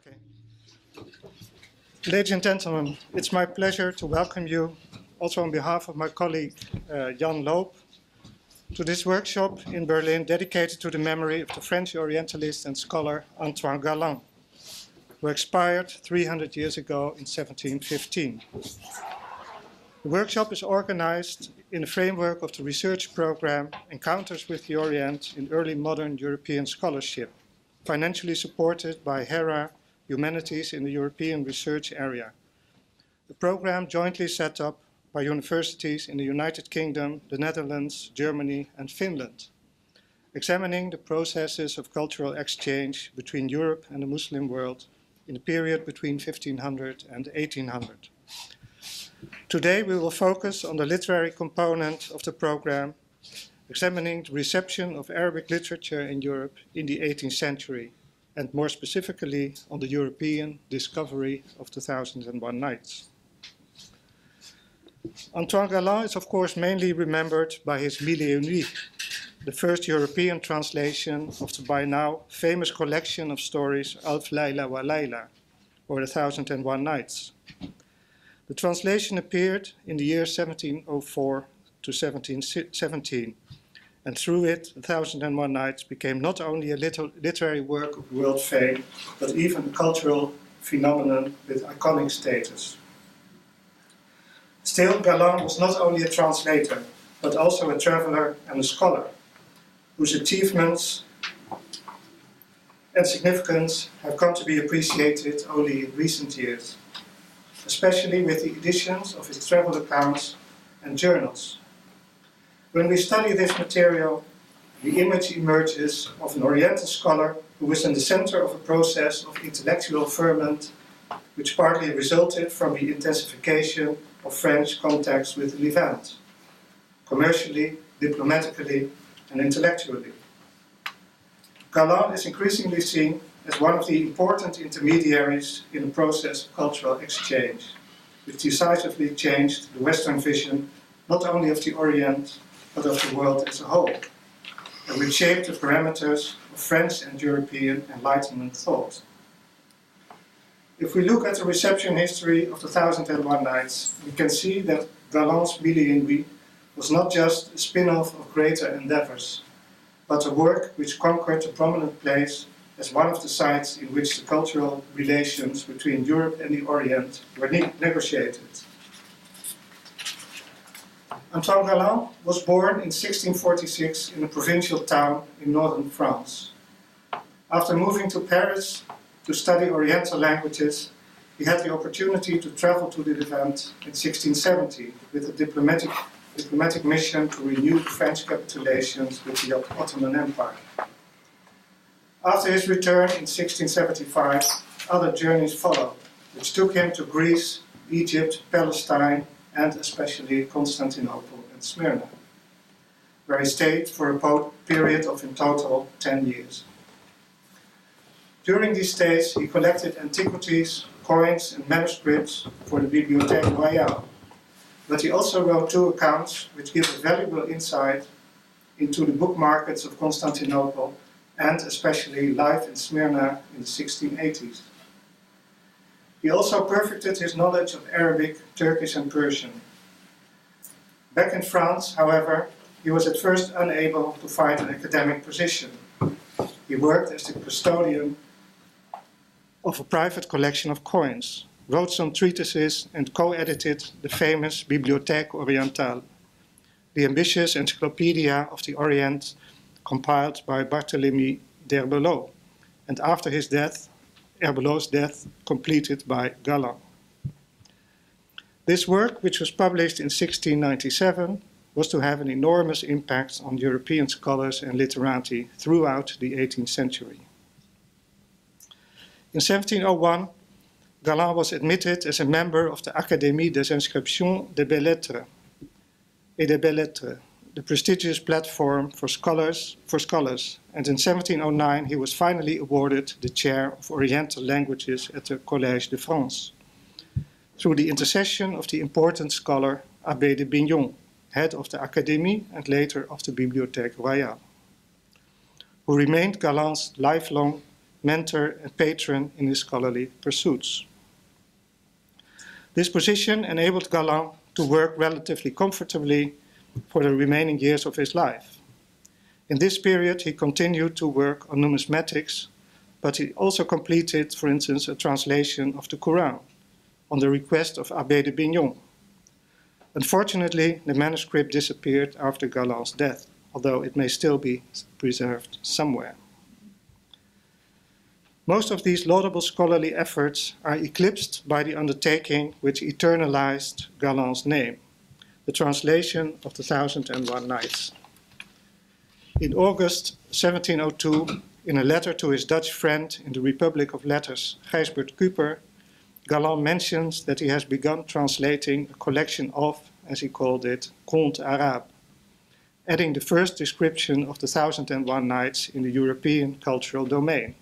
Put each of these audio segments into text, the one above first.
Okay. Ladies and gentlemen, it's my pleasure to welcome you, also on behalf of my colleague Jan Loop, to this workshop in Berlin dedicated to the memory of the French Orientalist and scholar Antoine Galland, who expired 300 years ago in 1715. The workshop is organized in the framework of the research program Encounters with the Orient in Early Modern European Scholarship, financially supported by HERA Humanities in the European Research Area. The program jointly set up by universities in the United Kingdom, the Netherlands, Germany, and Finland, examining the processes of cultural exchange between Europe and the Muslim world in the period between 1500 and 1800. Today we will focus on the literary component of the program, examining the reception of Arabic literature in Europe in the 18th century, and more specifically on the European discovery of the 1001 Nights. Antoine Galland is of course mainly remembered by his Mille et Une Nuits, the first European translation of the by now famous collection of stories Alf Laila wa Laila, or the 1001 Nights. The translation appeared in the year 1704 to 1717, and through it, The 1001 Nights became not only a literary work of world fame, but even a cultural phenomenon with iconic status. Still, Galland was not only a translator, but also a traveler and a scholar, whose achievements and significance have come to be appreciated only in recent years, especially with the editions of his travel accounts and journals. When we study this material, the image emerges of an Oriental scholar who was in the center of a process of intellectual ferment, which partly resulted from the intensification of French contacts with the Levant, commercially, diplomatically, and intellectually. Galland is increasingly seen as one of the important intermediaries in the process of cultural exchange, which decisively changed the Western vision not only of the Orient, but of the world as a whole, and which shaped the parameters of French and European Enlightenment thought. If we look at the reception history of the 1001 Nights, we can see that Galland's Mille et Une Nuits was not just a spin-off of greater endeavors, but a work which conquered a prominent place as one of the sites in which the cultural relations between Europe and the Orient were negotiated. Antoine Galland was born in 1646 in a provincial town in northern France. After moving to Paris to study Oriental languages, he had the opportunity to travel to the Levant in 1670 with a diplomatic mission to renew the French capitulations with the Ottoman Empire. After his return in 1675, other journeys followed, which took him to Greece, Egypt, Palestine, and especially Constantinople and Smyrna, where he stayed for a period of in total 10 years. During these stays, he collected antiquities, coins, and manuscripts for the Bibliothèque Royale, but he also wrote 2 accounts which give a valuable insight into the book markets of Constantinople and especially life in Smyrna in the 1680s. He also perfected his knowledge of Arabic, Turkish, and Persian. Back in France, however, he was at first unable to find an academic position. He worked as the custodian of a private collection of coins, wrote some treatises, and co-edited the famous Bibliothèque Orientale, the ambitious encyclopedia of the Orient compiled by Barthélemy d'Herbelot, and after his death, Herbelot's death, completed by Galland. This work, which was published in 1697, was to have an enormous impact on European scholars and literati throughout the 18th century. In 1701, Galland was admitted as a member of the Académie des Inscriptions des Belles-Lettres et des Belles-Lettres, the prestigious platform for scholars, and in 1709 he was finally awarded the chair of Oriental languages at the Collège de France, through the intercession of the important scholar Abbé de Bignon, head of the Académie and later of the Bibliothèque Royale, who remained Galland's lifelong mentor, and patron in his scholarly pursuits. This position enabled Galland to work relatively comfortably for the remaining years of his life. In this period, he continued to work on numismatics, but he also completed, for instance, a translation of the Quran on the request of Abbé de Bignon. Unfortunately, the manuscript disappeared after Galland's death, although it may still be preserved somewhere. Most of these laudable scholarly efforts are eclipsed by the undertaking which eternalized Galland's name, the translation of the 1001 Nights. In August 1702, in a letter to his Dutch friend in the Republic of Letters, Gijsbert Kuper, Galland mentions that he has begun translating a collection of, as he called it, Contes Arabes, adding the first description of the 1001 Nights in the European cultural domain.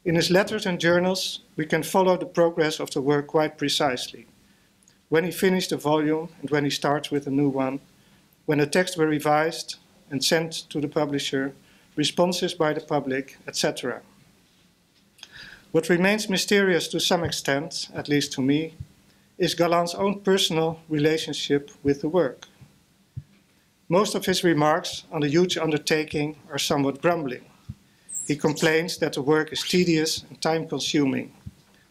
In his letters and journals, we can follow the progress of the work quite precisely. When he finished a volume and when he starts with a new one, when the texts were revised and sent to the publisher, responses by the public, etc. What remains mysterious to some extent, at least to me, is Galland's own personal relationship with the work. Most of his remarks on the huge undertaking are somewhat grumbling. He complains that the work is tedious and time-consuming,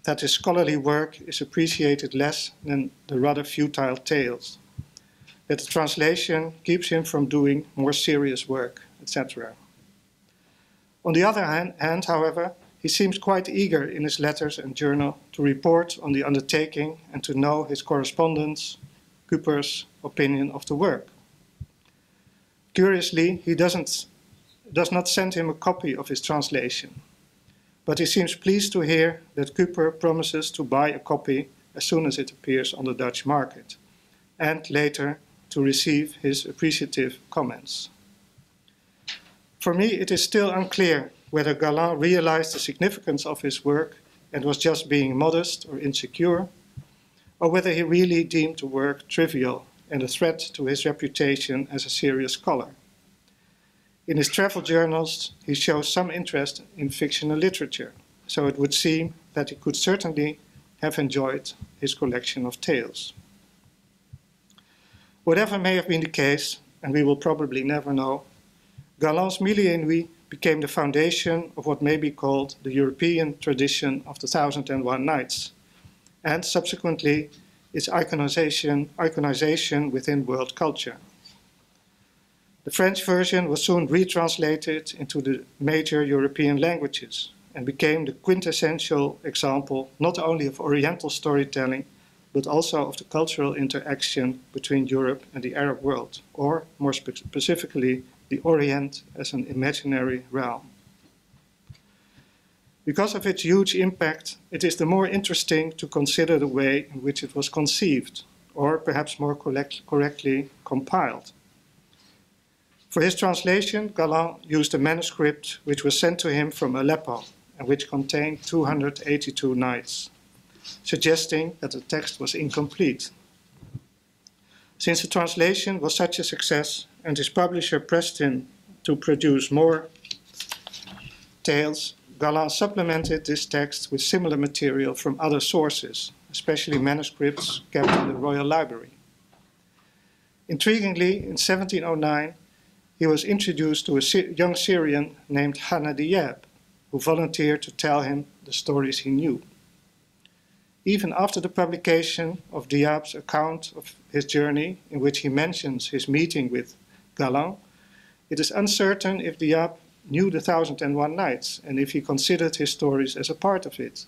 that his scholarly work is appreciated less than the rather futile tales, that the translation keeps him from doing more serious work, etc. On the other hand, however, he seems quite eager in his letters and journal to report on the undertaking and to know his correspondent's, Kuper's, opinion of the work. Curiously, he does not send him a copy of his translation, but he seems pleased to hear that Kuper promises to buy a copy as soon as it appears on the Dutch market, and later to receive his appreciative comments. For me, it is still unclear whether Galland realized the significance of his work and was just being modest or insecure, or whether he really deemed the work trivial and a threat to his reputation as a serious scholar. In his travel journals, he shows some interest in fictional literature, so it would seem that he could certainly have enjoyed his collection of tales. Whatever may have been the case, and we will probably never know, Galland's Mille et Nuits became the foundation of what may be called the European tradition of the 1001 Nights, and subsequently its iconization within world culture. The French version was soon retranslated into the major European languages and became the quintessential example not only of Oriental storytelling, but also of the cultural interaction between Europe and the Arab world, or more specifically, the Orient as an imaginary realm. Because of its huge impact, it is the more interesting to consider the way in which it was conceived, or perhaps more correctly compiled. For his translation, Galland used a manuscript which was sent to him from Aleppo and which contained 282 nights, suggesting that the text was incomplete. Since the translation was such a success and his publisher pressed him to produce more tales, Galland supplemented this text with similar material from other sources, especially manuscripts kept in the Royal Library. Intriguingly, in 1709, he was introduced to a young Syrian named Hanna Diab, who volunteered to tell him the stories he knew. Even after the publication of Diab's account of his journey, in which he mentions his meeting with Galland, it is uncertain if Diab knew the 1001 Nights and if he considered his stories as a part of it.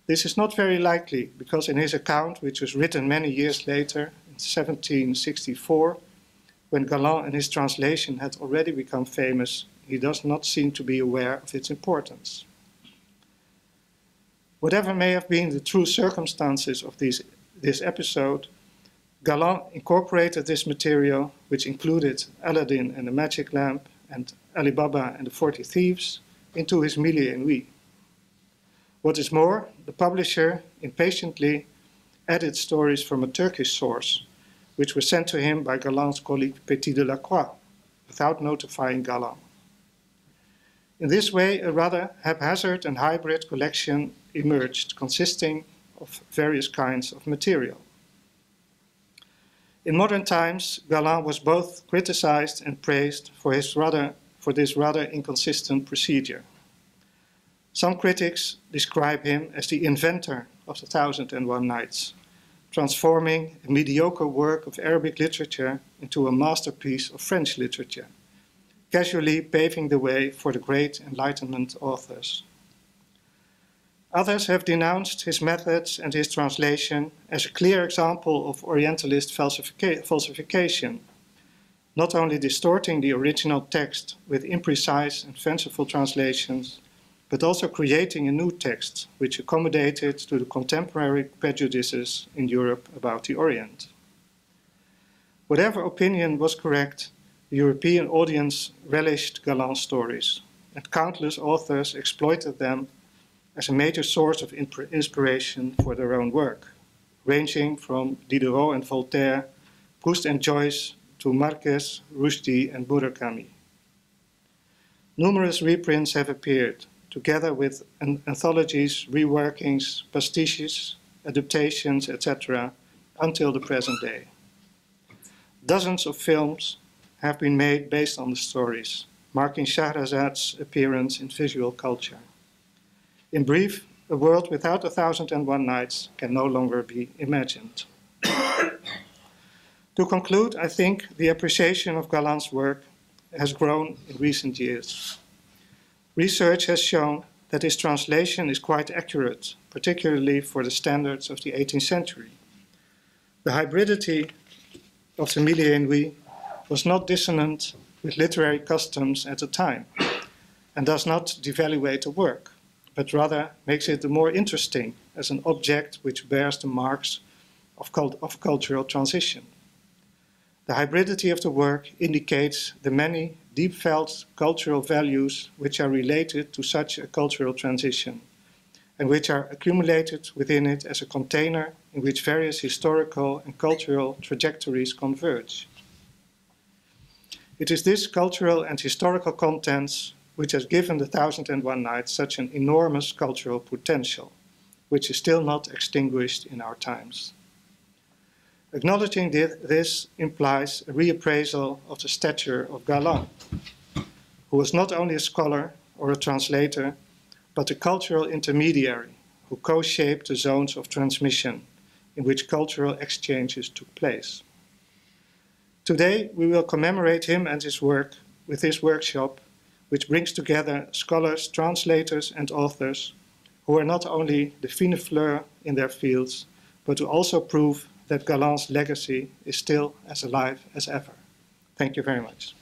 This is not very likely, because in his account, which was written many years later, in 1764, when Galland and his translation had already become famous, he does not seem to be aware of its importance. Whatever may have been the true circumstances of this episode, Galland incorporated this material, which included Aladdin and the Magic Lamp and Ali Baba and the 40 Thieves, into his Mille et Nuits. What is more, the publisher impatiently added stories from a Turkish source, which were sent to him by Galland's colleague Petit de la Croix, without notifying Galland. In this way, a rather haphazard and hybrid collection emerged, consisting of various kinds of material. In modern times, Galland was both criticized and praised for this rather inconsistent procedure. Some critics describe him as the inventor of the 1001 Nights, transforming a mediocre work of Arabic literature into a masterpiece of French literature, casually paving the way for the great Enlightenment authors. Others have denounced his methods and his translation as a clear example of Orientalist falsification, not only distorting the original text with imprecise and fanciful translations, but also creating a new text which accommodated to the contemporary prejudices in Europe about the Orient. Whatever opinion was correct, the European audience relished Galland's stories, and countless authors exploited them as a major source of inspiration for their own work, ranging from Diderot and Voltaire, Proust and Joyce, to Marquez, Rushdie, and Murakami. Numerous reprints have appeared, together with anthologies, reworkings, pastiches, adaptations, etc., until the present day. Dozens of films have been made based on the stories, marking Shahrazad's appearance in visual culture. In brief, a world without 1001 Nights can no longer be imagined. To conclude, I think the appreciation of Galland's work has grown in recent years. Research has shown that his translation is quite accurate, particularly for the standards of the 18th century. The hybridity of the Mille et Nuits was not dissonant with literary customs at the time, and does not devaluate the work, but rather makes it the more interesting as an object which bears the marks of cultural transition. The hybridity of the work indicates the many deep-felt cultural values which are related to such a cultural transition, and which are accumulated within it as a container in which various historical and cultural trajectories converge. It is this cultural and historical contents which has given the 1001 Nights such an enormous cultural potential, which is still not extinguished in our times. Acknowledging this implies a reappraisal of the stature of Galland, who was not only a scholar or a translator, but a cultural intermediary who co-shaped the zones of transmission in which cultural exchanges took place. Today, we will commemorate him and his work with this workshop, which brings together scholars, translators, and authors who are not only the fine fleur in their fields, but who also prove that Galland's legacy is still as alive as ever. Thank you very much.